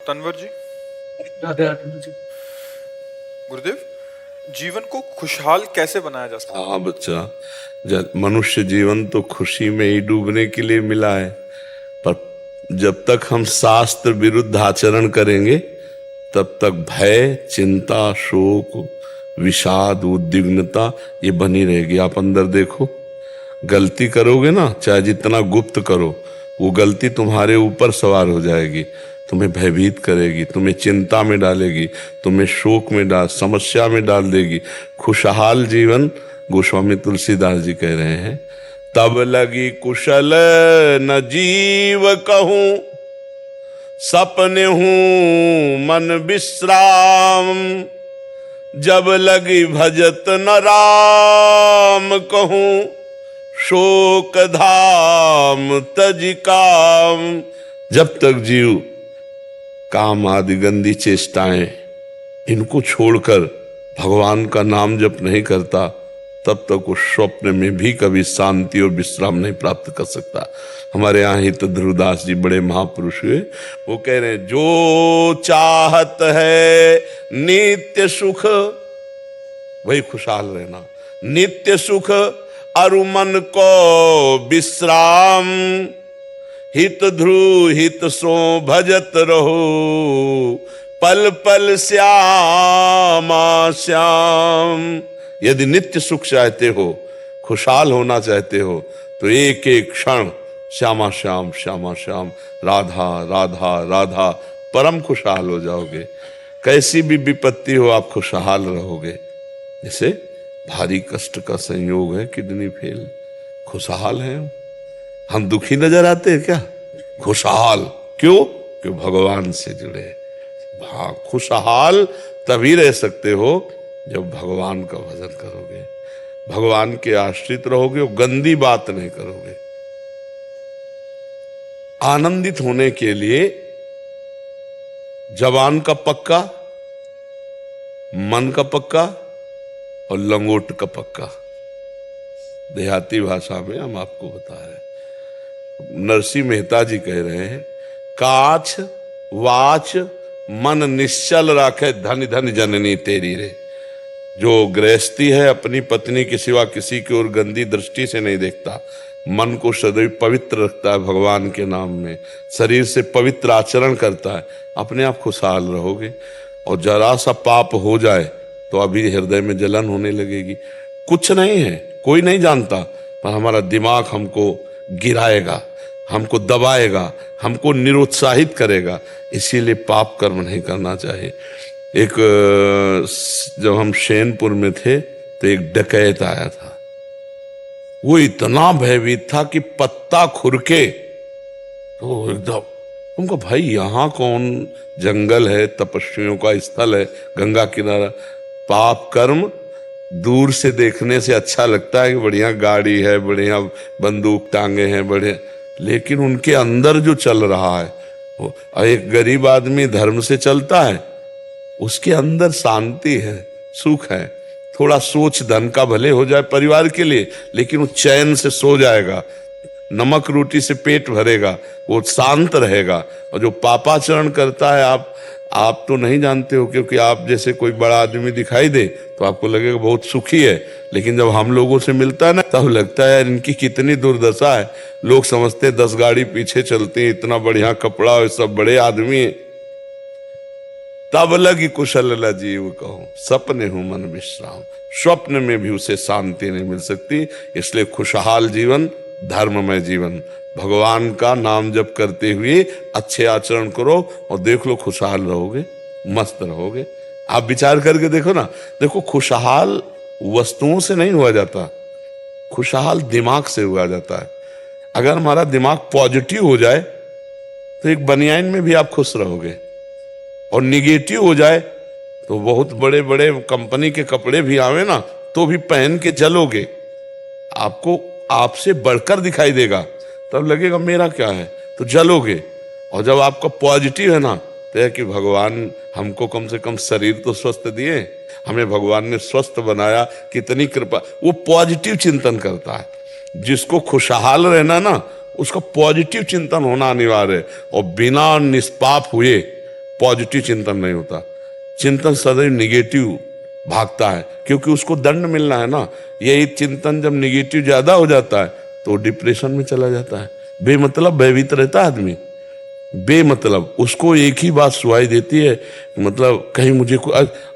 तन्वर जी। राधे राधे जी। गुरुदेव, जीवन को खुशहाल कैसे बनाया जा सकता है? हाँ बच्चा, मनुष्य जीवन तो खुशी में ही डूबने के लिए मिला है, पर जब तक हम शास्त्र विरुद्ध आचरण करेंगे तब तक भय, चिंता, शोक, विषाद, उद्विग्नता ये बनी रहेगी। आप अंदर देखो, गलती करोगे ना, चाहे जितना गुप्त करो, वो गलती तुम्हारे ऊपर सवार हो जाएगी, तुम्हें भयभीत करेगी, तुम्हें चिंता में डालेगी, तुम्हें शोक में समस्या में डाल देगी। खुशहाल जीवन, गोस्वामी तुलसीदास जी कह रहे हैं, तब लगी कुशल न जीव कहूं, सपने हूं मन विश्राम, जब लगी भजत न राम कहूं, शोक धाम तज काम। जब तक जीव काम आदि गंदी चेष्टाएं इनको छोड़कर भगवान का नाम जप नहीं करता, तब तक वो स्वप्न में भी कभी शांति और विश्राम नहीं प्राप्त कर सकता। हमारे यहाँ ही तो ध्रुवदास जी बड़े महापुरुष हुए, वो कह रहे हैं, जो चाहत है नित्य सुख, वही खुशहाल रहना, नित्य सुख अरु मन को विश्राम, हित ध्रुव हित सो भजत रहो, पल पल श्यामा श्याम। यदि नित्य सुख चाहते हो, खुशहाल होना चाहते हो, तो एक एक क्षण श्यामा श्याम श्यामा श्याम, राधा राधा राधा, परम खुशहाल हो जाओगे। कैसी भी विपत्ति हो, आप खुशहाल रहोगे। जैसे भारी कष्ट का संयोग है, किडनी फेल, खुशहाल है हम, दुखी नजर आते हैं क्या? खुशहाल क्यों? क्यों? भगवान से जुड़े। हाँ, खुशहाल तभी रह सकते हो जब भगवान का भजन करोगे, भगवान के आश्रित रहोगे, गंदी बात नहीं करोगे। आनंदित होने के लिए जवान का पक्का, मन का पक्का और लंगोट का पक्का। देहाती भाषा में हम आपको बता रहे हैं, नरसिंह मेहता जी कह रहे हैं, काछ वाच मन निश्चल राखे, धन धन जननी तेरी रे। जो गृहस्थी है, अपनी पत्नी के सिवा किसी की ओर गंदी दृष्टि से नहीं देखता, मन को सदैव पवित्र रखता है भगवान के नाम में, शरीर से पवित्र आचरण करता है, अपने आप खुशहाल रहोगे। और जरा सा पाप हो जाए तो अभी हृदय में जलन होने लगेगी। कुछ नहीं है, कोई नहीं जानता, पर हमारा दिमाग हमको गिराएगा, हमको दबाएगा, हमको निरुत्साहित करेगा। इसीलिए पाप कर्म नहीं करना चाहिए। एक जब हम शेनपुर में थे तो एक डकैत आया था, वो इतना भयभीत था कि पत्ता खुरके तो एकदम, उनको भाई यहाँ कौन, जंगल है, तपस्वियों का स्थल है, गंगा किनारा। पाप कर्म दूर से देखने से अच्छा लगता है कि बढ़िया गाड़ी है, बढ़िया बंदूक टांगे हैं, बढ़िया, लेकिन उनके अंदर जो चल रहा है वो, एक गरीब आदमी धर्म से चलता है, उसके अंदर शांति है, सुख है। थोड़ा सोच धन का भले हो जाए परिवार के लिए, लेकिन वो चैन से सो जाएगा, नमक रोटी से पेट भरेगा, वो शांत रहेगा। और जो पापाचरण करता है, आप तो नहीं जानते हो, क्योंकि आप जैसे कोई बड़ा आदमी दिखाई दे तो आपको लगेगा बहुत सुखी है, लेकिन जब हम लोगों से मिलता है ना, तब लगता है यार इनकी कितनी दुर्दशा है। लोग समझते 10 गाड़ी पीछे चलते हैं, इतना बढ़िया कपड़ा और सब बड़े आदमी है। तब लगी कुशल ल जीव कहूं, सपने हूं मन विश्राम। स्वप्न में भी उसे शांति नहीं मिल सकती। इसलिए खुशहाल जीवन, धर्ममय जीवन, भगवान का नाम जप करते हुए अच्छे आचरण करो और देख लो खुशहाल रहोगे, मस्त रहोगे। आप विचार करके देखो ना, देखो खुशहाल वस्तुओं से नहीं हुआ जाता, खुशहाल दिमाग से हुआ जाता है। अगर हमारा दिमाग पॉजिटिव हो जाए तो एक बनियान में भी आप खुश रहोगे, और निगेटिव हो जाए तो बहुत बड़े बड़े कंपनी के कपड़े भी आवे ना तो भी पहन के चलोगे, आपको आपसे बढ़कर दिखाई देगा, तब लगेगा मेरा क्या है, तो जलोगे। और जब आपका पॉजिटिव है ना, तो है कि भगवान हमको कम से कम शरीर तो स्वस्थ दिए, हमें भगवान ने स्वस्थ बनाया, कितनी कृपा। वो पॉजिटिव चिंतन करता है। जिसको खुशहाल रहना ना, उसका पॉजिटिव चिंतन होना अनिवार्य है। और बिना निष्पाप हुए पॉजिटिव चिंतन नहीं होता। चिंतन सदैव निगेटिव भागता है, क्योंकि उसको दंड मिलना है ना। यही चिंतन जब निगेटिव ज्यादा हो जाता है तो डिप्रेशन में चला जाता है। बेमतलब भयभीत रहता है आदमी, बेमतलब उसको एक ही बात सुनाई देती है, मतलब कहीं मुझे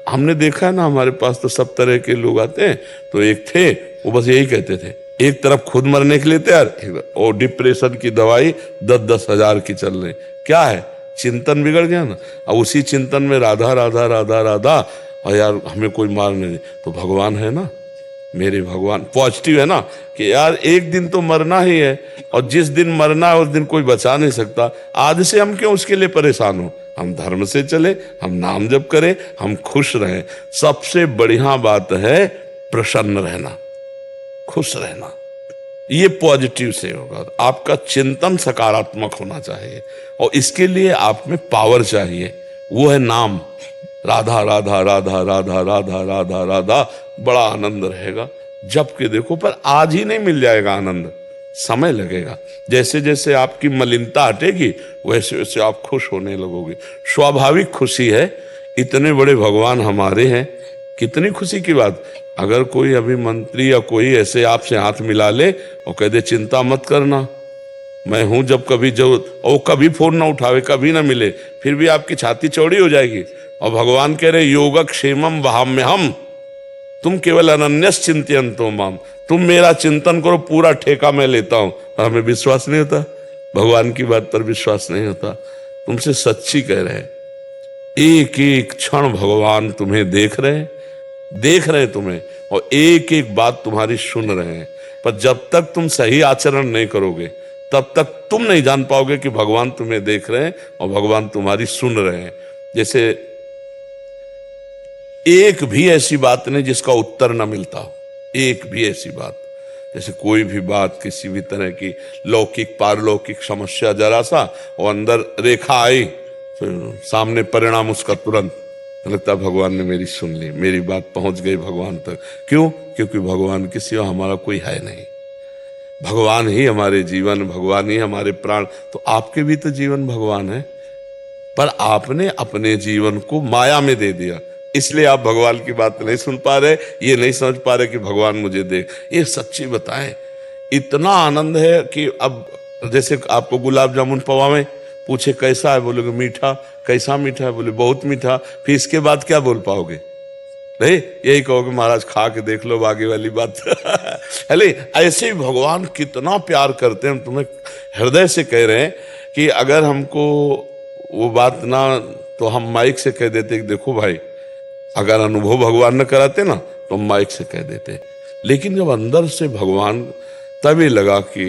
हमने देखा है ना, हमारे पास तो सब तरह के लोग आते हैं। तो एक थे, वो बस यही कहते थे, एक तरफ खुद मरने के लिए तैयार और डिप्रेशन की दवाई 10-10 हजार की चल रही। क्या है, चिंतन बिगड़ गया ना। अब उसी चिंतन में राधा राधा राधा राधा, और यार हमें कोई मार नहीं दे, तो भगवान है ना, मेरे भगवान पॉजिटिव है ना, कि यार एक दिन तो मरना ही है, और जिस दिन मरना है उस दिन कोई बचा नहीं सकता। आज से हम क्यों उसके लिए परेशान हो, हम धर्म से चले, हम नाम जप करें, हम खुश रहें। सबसे बढ़िया बात है प्रसन्न रहना, खुश रहना। ये पॉजिटिव से होगा। आपका चिंतन सकारात्मक होना चाहिए, और इसके लिए आप में पावर चाहिए, वो है नाम। राधा राधा राधा राधा राधा राधा राधा, बड़ा आनंद रहेगा जब के देखो। पर आज ही नहीं मिल जाएगा आनंद, समय लगेगा। जैसे जैसे आपकी मलिनता हटेगी वैसे वैसे आप खुश होने लगोगे। स्वाभाविक खुशी है, इतने बड़े भगवान हमारे हैं, कितनी खुशी की बात। अगर कोई अभी मंत्री या कोई ऐसे आपसे हाथ मिला ले और कह दे चिंता मत करना, मैं हूं जब कभी जरूरत, और वो कभी फोन ना उठावे, कभी ना मिले, फिर भी आपकी छाती चौड़ी हो जाएगी। और भगवान कह रहे योगक्षेमम वहाम्यहम, तुम केवल अनन्यस चिंतयन्तो माम, तुम मेरा चिंतन करो, पूरा ठेका मैं लेता हूं। और हमें विश्वास नहीं होता, भगवान की बात पर विश्वास नहीं होता। तुमसे सच्ची कह रहे हैं, एक एक क्षण भगवान तुम्हें देख रहे हैं तुम्हें, और एक एक बात तुम्हारी सुन रहे हैं। पर जब तक तुम सही आचरण नहीं करोगे तब तक तुम नहीं जान पाओगे कि भगवान तुम्हें देख रहे हैं और भगवान तुम्हारी सुन रहे हैं। जैसे एक भी ऐसी बात नहीं जिसका उत्तर ना मिलता हो, एक भी ऐसी बात। जैसे कोई भी बात, किसी भी तरह की लौकिक पारलौकिक समस्या, जरा सा और अंदर रेखा आई तो सामने परिणाम उसका तुरंत, लगता है भगवान ने मेरी सुन ली, मेरी बात पहुंच गई भगवान तक। क्यों? क्योंकि भगवान के सिवा हमारा कोई है नहीं। भगवान ही हमारे जीवन, भगवान ही हमारे प्राण। तो आपके भी तो जीवन भगवान है, पर आपने अपने जीवन को माया में दे दिया, इसलिए आप भगवान की बात नहीं सुन पा रहे, ये नहीं समझ पा रहे कि भगवान मुझे देख। ये सच्ची बताएं, इतना आनंद है कि अब जैसे आपको गुलाब जामुन पवावें, पूछे कैसा है, बोलोगे मीठा। कैसा मीठा है? बोले बहुत मीठा। फिर इसके बाद क्या बोल पाओगे? नहीं, यही कहोगे महाराज खा के देख लो, आगे वाली बात। अरे ऐसे ही भगवान कितना प्यार करते हैं, हम तुम्हें हृदय से कह रहे हैं कि अगर हमको वो बात ना, तो हम माइक से कह देते कि देखो भाई, अगर अनुभव भगवान न कराते ना तो हम माइक से कह देते। लेकिन जब अंदर से भगवान, तभी लगा कि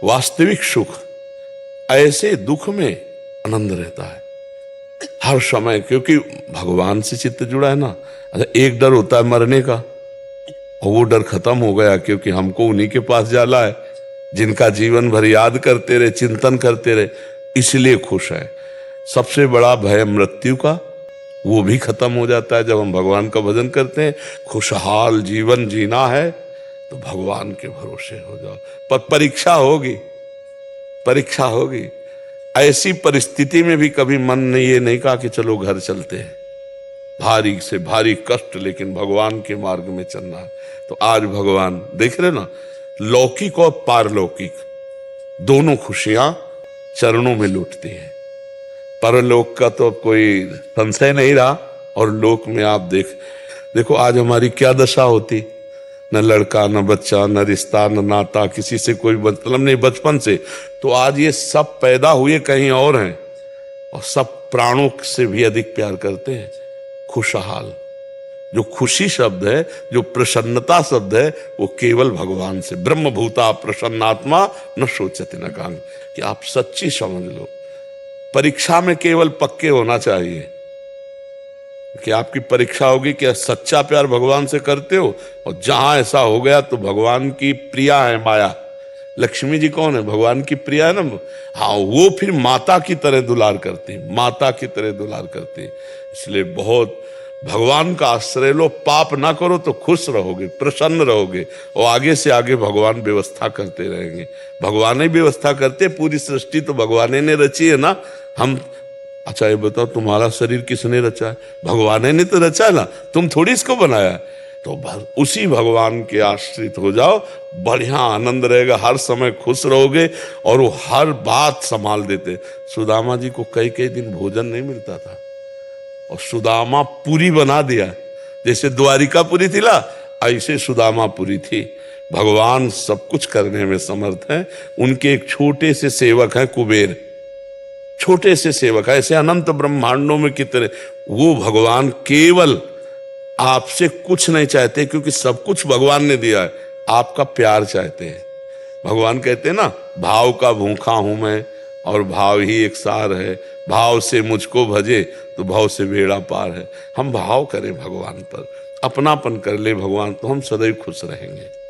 वास्तविक सुख, ऐसे दुख में आनंद रहता है हर समय, क्योंकि भगवान से चित्त जुड़ा है ना। अच्छा, एक डर होता है मरने का, और वो डर खत्म हो गया, क्योंकि हमको उन्हीं के पास जाना है जिनका जीवन भर याद करते रहे, चिंतन करते रहे, इसलिए खुश है। सबसे बड़ा भय मृत्यु का, वो भी खत्म हो जाता है जब हम भगवान का भजन करते हैं। खुशहाल जीवन जीना है तो भगवान के भरोसे हो जाओ। पर परीक्षा होगी, परीक्षा होगी। ऐसी परिस्थिति में भी कभी मन ने ये नहीं कहा कि चलो घर चलते हैं, भारी से भारी कष्ट, लेकिन भगवान के मार्ग में चलना है। तो आज भगवान देख रहे ना, लौकिक और पारलौकिक दोनों खुशियां चरणों में लूटती हैं। परलोक का तो कोई संशय नहीं रहा, और लोक में आप देखो आज हमारी क्या दशा होती, न लड़का न बच्चा न रिश्ता न नाता, किसी से कोई मतलब नहीं बचपन से। तो आज ये सब पैदा हुए कहीं और हैं, और सब प्राणों से भी अधिक प्यार करते हैं। खुशहाल, जो खुशी शब्द है, जो प्रसन्नता शब्द है, वो केवल भगवान से। ब्रह्म भूता प्रसन्नात्मा न सोचते न कांग, कि आप सच्ची समझ लो। परीक्षा में केवल पक्के होना चाहिए कि आपकी परीक्षा होगी कि सच्चा प्यार भगवान से करते हो, और जहां ऐसा हो गया तो भगवान की प्रिया है माया। लक्ष्मी जी कौन है? भगवान की प्रिया है ना। हाँ, वो फिर माता की तरह दुलार करती, माता की तरह दुलार करती। इसलिए बहुत भगवान का आश्रय लो, पाप ना करो तो खुश रहोगे, प्रसन्न रहोगे, और आगे से आगे भगवान व्यवस्था करते रहेंगे। भगवान ही व्यवस्था करते, पूरी सृष्टि तो भगवान ने रची है ना। हम अच्छा ये बताओ तुम्हारा शरीर किसने रचा है? भगवान ने तो रचा है ना, तुम थोड़ी इसको बनाया है। तो उसी भगवान के आश्रित हो जाओ, बढ़िया आनंद रहेगा, हर समय खुश रहोगे और वो हर बात संभाल देते। सुदामा जी को कई कई दिन भोजन नहीं मिलता था और सुदामा पूरी बना दिया। जैसे द्वारिकापुरी थी ना, ऐसे सुदामापुरी थी। भगवान सब कुछ करने में समर्थ है। उनके एक छोटे से सेवक हैं कुबेर, छोटे से सेवक है, ऐसे अनंत ब्रह्मांडों में कितने। वो भगवान केवल आपसे कुछ नहीं चाहते, क्योंकि सब कुछ भगवान ने दिया है, आपका प्यार चाहते हैं। भगवान कहते हैं ना, भाव का भूखा हूं मैं और भाव ही एक सार है, भाव से मुझको भजे तो भाव से बेड़ा पार है। हम भाव करें भगवान पर, अपनापन कर ले भगवान, तो हम सदैव खुश रहेंगे।